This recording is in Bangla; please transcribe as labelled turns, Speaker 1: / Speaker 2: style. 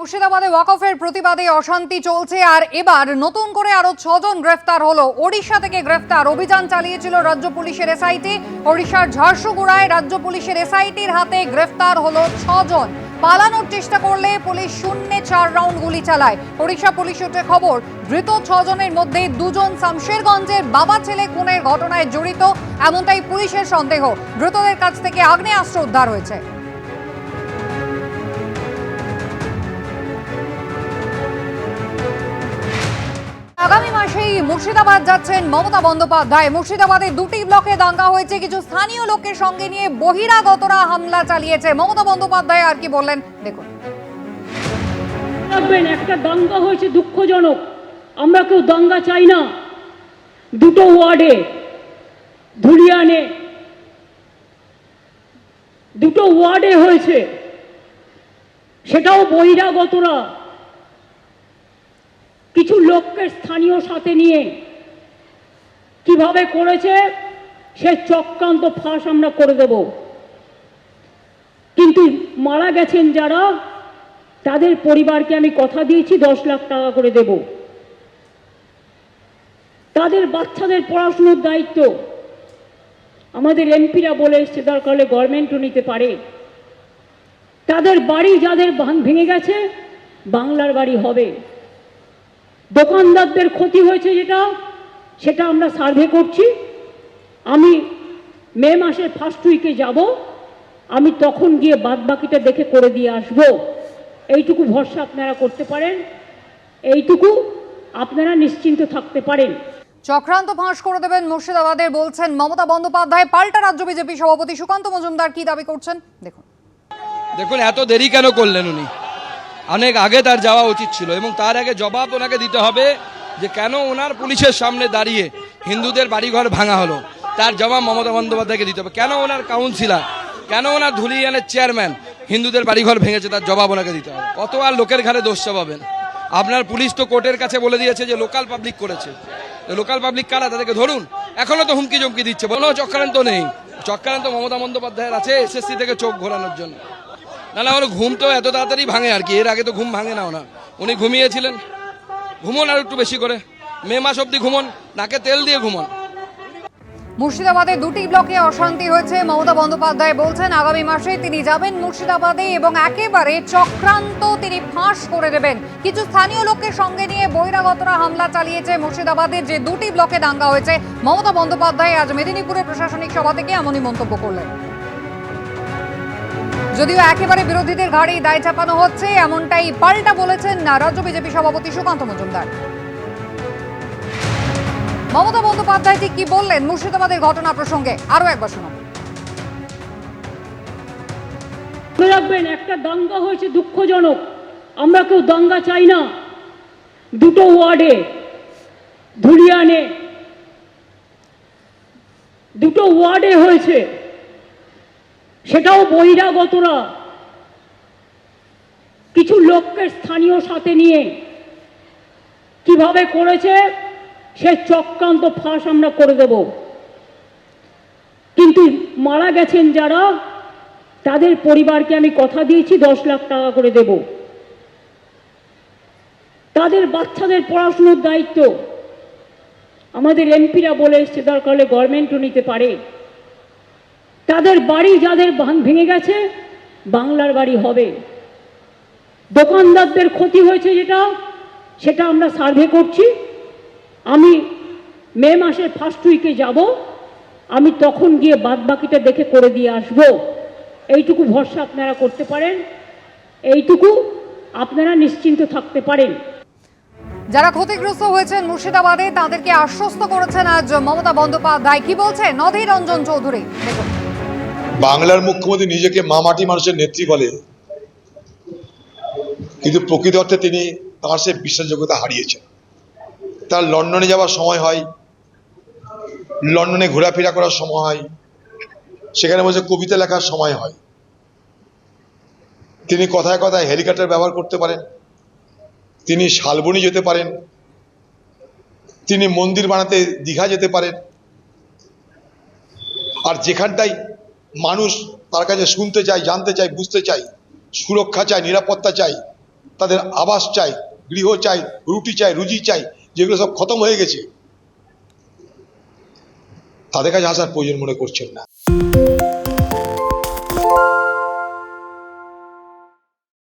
Speaker 1: মুর্শিদাবাদে ওয়াকফের প্রতিবাদে অশান্তি চলছে আর এবার নতুন করে আরো 6 জন গ্রেফতার হলো। ওড়িশা থেকে গ্রেফতার। অভিযান চালিয়েছিল রাজ্য পুলিশের এসআইটি। ওড়িশার ঝারসুগুড়ায় রাজ্য পুলিশের এসআইটির হাতে গ্রেফতার হলো 6 জন। পালানোর চেষ্টা করলে পুলিশ শূন্যে 4 রাউন্ড গুলি চালায়। ওড়িশা পুলিশ সূত্রে খবর, ধৃত 6 জনের মধ্যে 2 জন শামশেরগঞ্জের বাবা ছেলে খুনের ঘটনায় জড়িত, এমনটাই পুলিশের সন্দেহ। ধৃতদের কাছ থেকে আগ্নেয়াস্ত্র উদ্ধার হয়েছে। আগামী মাসেই মুর্শিদাবাদ যাচ্ছেন মমতা বন্দ্যোপাধ্যায়। মুর্শিদাবাদে 2টি ব্লকে দাঙ্গা হয়েছে। কিছু স্থানীয় লোকের সঙ্গে নিয়ে বহিরাগতরা হামলা চালিয়েছে। মমতা বন্দ্যোপাধ্যায় আর কি বললেন দেখুন।
Speaker 2: একটা দাঙ্গা হয়েছে, দুঃখজনক। আমরা কেউ দাঙ্গা চাই না। দুটো ওয়ার্ডে ধুলিয়ানে দুটো ওয়ার্ডে হয়েছে, সেটাও বহিরাগতরা কিছু লোককে স্থানীয় সাথে নিয়ে কিভাবে করেছে সে চক্রান্ত ফাঁস আমরা করে দেব। কিন্তু মারা গেছেন যারা, তাদের পরিবারকে আমি কথা দিয়েছি 10 লাখ টাকা করে দেব। তাদের বাচ্চাদের পড়াশুনোর দায়িত্ব আমাদের এমপিরা বলে এসছে, দরকার হলে গভর্নমেন্টও নিতে পারে। তাদের বাড়ি যাদের ভেঙে গেছে, বাংলার বাড়ি হবে। দোকানদারদের ক্ষতি হয়েছে সেটা আমরা সার্ভে করছি। আমি মে মাসের ফার্স্ট উইকে যাব, আমি তখন গিয়ে বাদবাকিটা দেখে করে দিয়ে আসব। এইটুকু ভরসা আপনারা করতে পারেন, এইটুকু আপনারা নিশ্চিন্ত থাকতে পারেন।
Speaker 1: চক্রান্ত ফাঁস করে দেবেন মুর্শিদাবাদের বলছেন মমতা বন্দ্যোপাধ্যায়। পাল্টা রাজ্য বিজেপি সভাপতি সুকান্ত মজুমদার কি দাবি করছেন দেখুন।
Speaker 3: এত দেরি কেন করলেন উনি? অনেক আগে তার যাওয়া উচিত ছিল এবং তার আগে জবাব ওনাকে দিতে হবে যে কেন ওনার পুলিশের সামনে দাঁড়িয়ে হিন্দুদের বাড়িঘর ভাঙা হলো। তার জবাব মমতা বন্দ্যোপাধ্যায়কে দিতে হবে। কেন ওনার কাউন্সিলর, কেন ওনার ধুলিয়ানের চেয়ারম্যান হিন্দুদের বাড়িঘর ভেঙেছে, তার জবাব ওনাকে দিতে হবে। কত আর লোকের ঘাড়ে দোষ চাপাবেন? আপনার পুলিশ তো কোর্টের কাছে বলে দিয়েছে যে লোকাল পাবলিক করেছে। লোকাল পাবলিক কারা, তাদেরকে ধরুন। এখনো তো হুমকি জমকি দিচ্ছে। কোনো চক্রান্ত নেই। চক্রান্ত মমতা বন্দ্যোপাধ্যায়ের আছে এসএসসি থেকে চোখ ঘোরানোর জন্য। না ওর ঘুম তো এত তাড়াতাড়ি ভাঙে আর কি। এর আগে তো ঘুম ভাঙে না ওনার। উনি ঘুমিয়েছিলেন। ঘুমন আর একটু বেশি করে, মে মাস অব্দি ঘুমন, নাকে তেল দিয়ে ঘুমন।
Speaker 1: মুর্শিদাবাদে 2টি ব্লকে অশান্তি হয়েছে। মমতা বন্দ্যোপাধ্যায় বলছেন আগামী মাসে তিনি যাবেন মুর্শিদাবাদে এবং একেবারে চক্রান্ত তিনি ফাঁস করে দেবেন। কিছু স্থানীয় লোকের সঙ্গে নিয়ে বহিরাগতরা হামলা চালিয়েছে। মুর্শিদাবাদের যে 2টি ব্লকে দাঙ্গা হয়েছে, মমতা বন্দ্যোপাধ্যায় আজ মেদিনীপুরের প্রশাসনিক সভা থেকে এমনই মন্তব্য করলেন। যদিও একেবারে বিরোধীদের ঘাড়েই দায় চাপানো হচ্ছে, এমনটাই পাল্টা বলেছেন রাজ্য বিজেপি সভাপতি সুকান্ত মজুমদার। মমতা বন্দ্যোপাধ্যায় ঠিক কি বললেন মুর্শিদাবাদের ঘটনা প্রসঙ্গে আরো একবার শুনুন।
Speaker 2: মনে রাখবেন, একটা দাঙ্গা হয়েছে, দুঃখজনক। আমরা কেউ দাঙ্গা চাই না। দুটো ওয়ার্ডে ধুলিয়ানে দুটো ওয়ার্ডে হয়েছে, সেটাও বহিরাগতরা কিছু লোককে স্থানীয় সাথে নিয়ে কিভাবে করেছে সে চক্রান্ত ফাঁস আমরা করে দেব। কিন্তু মারা গেছেন যারা, তাদের পরিবারকে আমি কথা দিয়েছি 10 লাখ টাকা করে দেব। তাদের বাচ্চাদের পড়াশুনোর দায়িত্ব আমাদের এমপিরা বলে এসছে, দরকার হলে গভর্নমেন্টও নিতে পারে। তাদের বাড়ি যাদের ভেঙে গেছে, বাংলার বাড়ি হবে। দোকানদারদের ক্ষতি হয়েছে সেটা আমরা সার্ভে করছি। আমি মে মাসের ফার্স্ট উইকে যাব, আমি তখন গিয়ে বাদবাকিটা দেখে করে দিয়ে আসব। এইটুকু ভরসা আপনারা করতে পারেন, এইটুকু আপনারা নিশ্চিন্ত থাকতে পারেন।
Speaker 1: যারা ক্ষতিগ্রস্ত হয়েছেন মুর্শিদাবাদে, তাদেরকে আশ্বস্ত করেছেন আজ মমতা বন্দ্যোপাধ্যায়। কি বলছেন অধীর রঞ্জন চৌধুরী দেখুন।
Speaker 4: বাংলার মুখ্যমন্ত্রী নিজেকে মামাটি মানুষের নেত্রী বলে, কিন্তু প্রকৃত অর্থে তিনি তাঁর সে বিশ্বাসযোগ্যতা হারিয়েছেন। তার লন্ডনে যাওয়ার সময় হয়, লন্ডনে ঘোরাফেরা করার সময় হয়, সেখানে বসে কবিতা লেখার সময় হয়। তিনি কথায় কথায় হেলিকপ্টার ব্যবহার করতে পারেন, তিনি শালবনী যেতে পারেন, তিনি মন্দির বানাতে দীঘা যেতে পারেন। আর যেখানটাই মানুষ তার কাছে শুনতে চায়, জানতে চায়, বুঝতে চায়, সুরক্ষা চায়, নিরাপত্তা চায়, তাদের আবাস চাই, গৃহ চাই, রুটি চাই, রুজি চাই, যেগুলো সব খতম হয়ে গেছে, তাদের কাছে আসার প্রয়োজন মনে করছেন না।